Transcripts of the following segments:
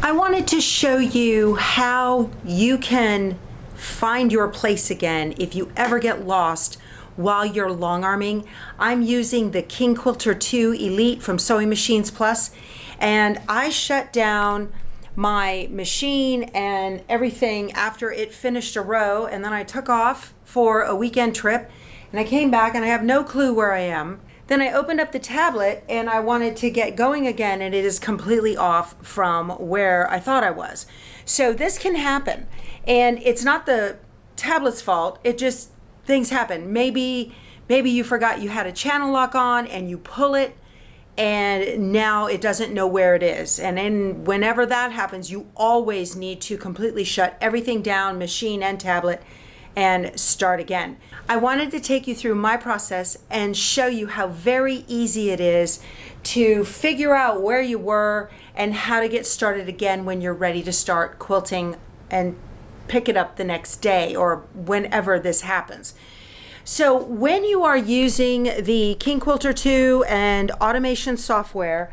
I wanted to show you how you can find your place again if you ever get lost while you're long arming. I'm using the King Quilter II Elite from Sewing Machines Plus, and I shut down my machine and everything after it finished a row, and then I took off for a weekend trip, and I came back and I have no clue where I am. Then I opened up the tablet and I wanted to get going again, and it is completely off from where I thought I was. So this can happen, and it's not the tablet's fault. It just, things happen. Maybe you forgot you had a channel lock on and you pull it and now it doesn't know where it is. And then whenever that happens, you always need to completely shut everything down, machine and tablet, and start again. I wanted to take you through my process and show you how very easy it is to figure out where you were and how to get started again when you're ready to start quilting and pick it up the next day or whenever this happens. So when you are using the King Quilter II and automation software,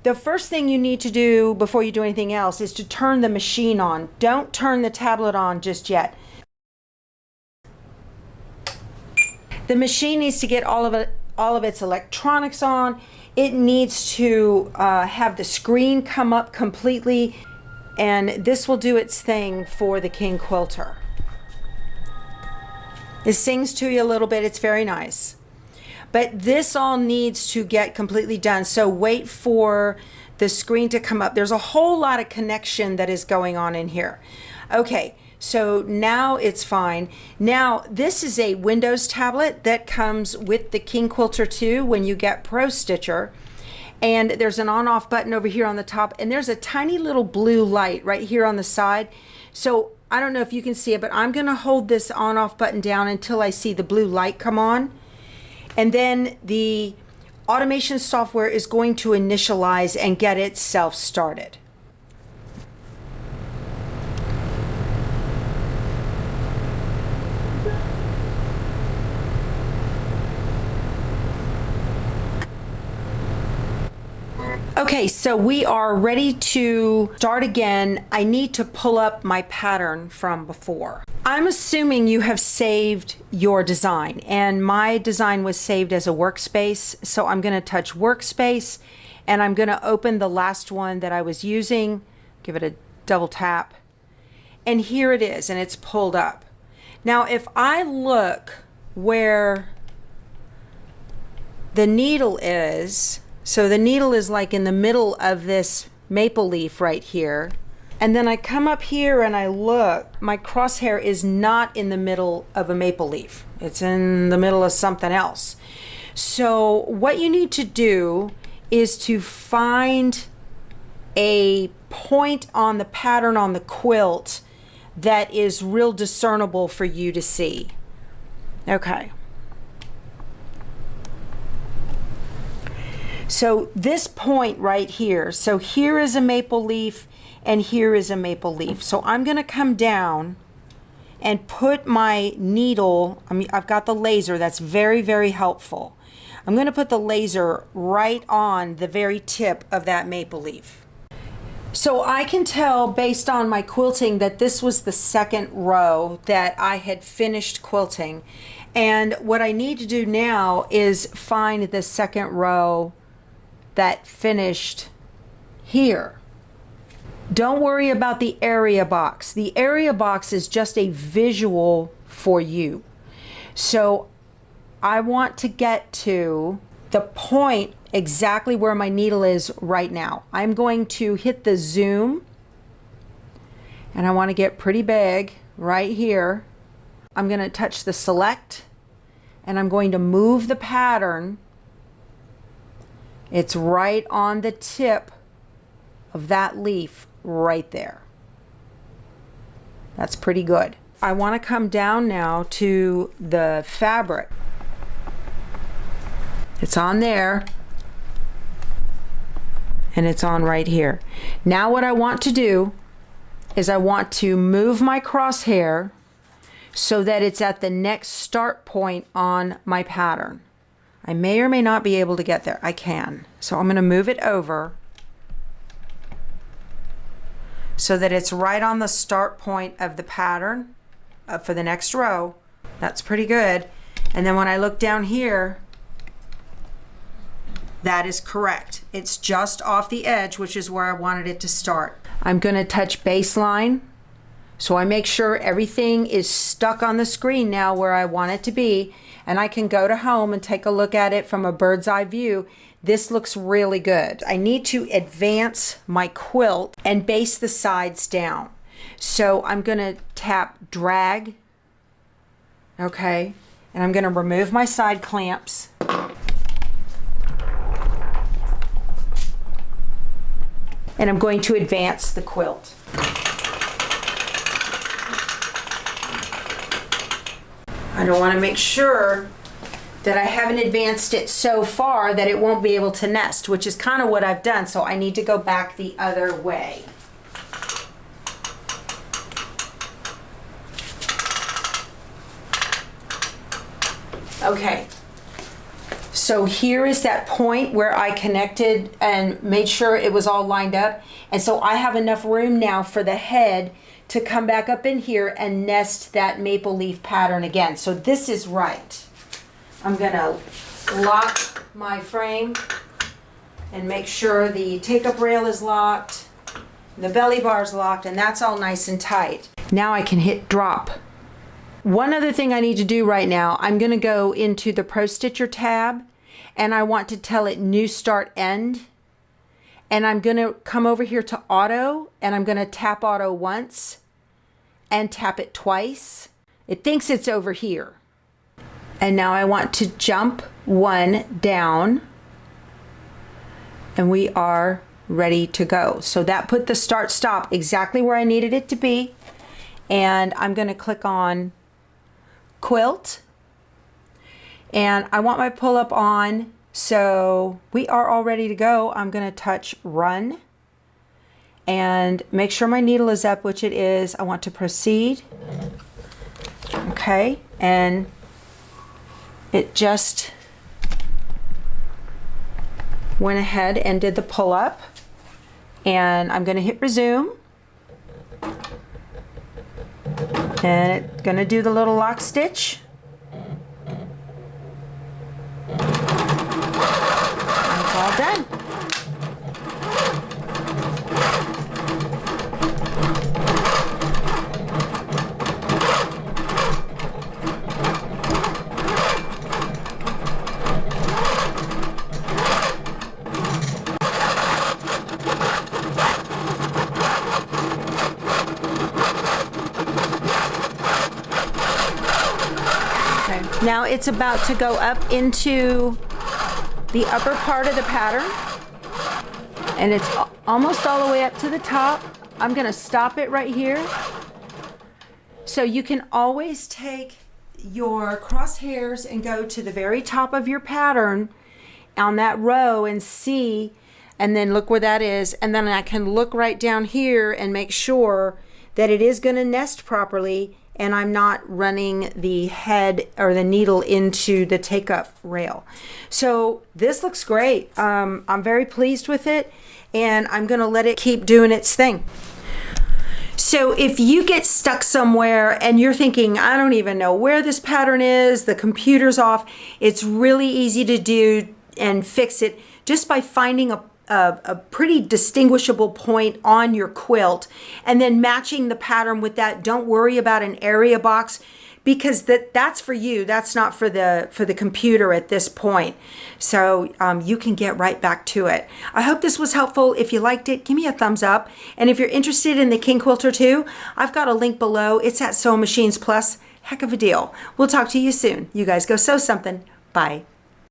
the first thing you need to do before you do anything else is to turn the machine on. Don't turn the tablet on just yet. The machine needs to get all of its electronics on. It needs to have the screen come up completely, and this will do its thing for the King Quilter. It sings to you a little bit. It's very nice. But this all needs to get completely done. So wait for the screen to come up. There's a whole lot of connection that is going on in here. Okay, so now it's fine. Now, this is a Windows tablet that comes with the King Quilter II when you get Pro Stitcher. And there's an on-off button over here on the top, and there's a tiny little blue light right here on the side. So I don't know if you can see it, but I'm gonna hold this on-off button down until I see the blue light come on. And then the automation software is going to initialize and get itself started. Okay, so we are ready to start again. I need to pull up my pattern from before. I'm assuming you have saved your design, and my design was saved as a workspace. So I'm going to touch workspace, and I'm going to open the last one that I was using, give it a double tap, and here it is, and it's pulled up. Now, if I look where the needle is, so the needle is like in the middle of this maple leaf right here. And then I come up here and I look, my crosshair is not in the middle of a maple leaf. It's in the middle of something else. So what you need to do is to find a point on the pattern on the quilt that is real discernible for you to see. Okay. So this point right here, so here is a maple leaf and here is a maple leaf. So I'm going to come down and put my needle, I've got the laser, that's very, very helpful. I'm going to put the laser right on the very tip of that maple leaf. So I can tell based on my quilting that this was the second row that I had finished quilting. And what I need to do now is find the second row that finished here. Don't worry about the area box. The area box is just a visual for you. So I want to get to the point exactly where my needle is right now. I'm going to hit the zoom, and I want to get pretty big right here. I'm going to touch the select, and I'm going to move the pattern. It's right on the tip of that leaf right there. That's pretty good. I want to come down now to the fabric. It's on there, and it's on right here. Now what I want to do is I want to move my crosshair so that it's at the next start point on my pattern. I may or may not be able to get there. I can. So I'm going to move it over. so that it's right on the start point of the pattern for the next row. That's pretty good. And then when I look down here, that is correct. It's just off the edge, which is where I wanted it to start. I'm going to touch baseline, so I make sure everything is stuck on the screen now where I want it to be, and I can go to home and take a look at it from a bird's eye view. This looks really good. I need to advance my quilt and base the sides down. So I'm going to tap drag, okay, and I'm going to remove my side clamps. And I'm going to advance the quilt. I don't want to make sure that I haven't advanced it so far that it won't be able to nest, which is kind of what I've done, so I need to go back the other way. Okay, so here is that point where I connected and made sure it was all lined up, and so I have enough room now for the head to come back up in here and nest that maple leaf pattern again. So this is right. I'm gonna lock my frame and make sure the take-up rail is locked, the belly bar is locked, and that's all nice and tight. Now I can hit drop. One other thing I need to do right now, I'm gonna go into the Pro Stitcher tab, and I want to tell it new start end. And I'm gonna come over here to auto, and I'm gonna tap auto once and tap it twice. It thinks it's over here. And now I want to jump one down, and we are ready to go. So that put the start stop exactly where I needed it to be. And I'm gonna click on quilt, and I want my pull up on, so we are all ready to go. I'm gonna touch run and make sure my needle is up, which it is. I want to proceed. Okay, and it just went ahead and did the pull up, and I'm gonna hit resume. And it's gonna do the little lock stitch. And it's all done. Now it's about to go up into the upper part of the pattern, and it's almost all the way up to the top. I'm gonna stop it right here. So you can always take your crosshairs and go to the very top of your pattern on that row and see, and then look where that is, and then I can look right down here and make sure that it is gonna nest properly, and I'm not running the head or the needle into the take-up rail. So this looks great. I'm very pleased with it, and I'm gonna let it keep doing its thing. So if you get stuck somewhere and you're thinking, I don't even know where this pattern is, the computer's off, it's really easy to do and fix it just by finding a pretty distinguishable point on your quilt and then matching the pattern with that. Don't worry about an area box, because that's for you. That's not for the computer at this point. So you can get right back to it. I hope this was helpful. If you liked it, give me a thumbs up. And if you're interested in the King Quilter II, I've got a link below. It's at Sewing Machines Plus. Heck of a deal. We'll talk to you soon. You guys go sew something. Bye.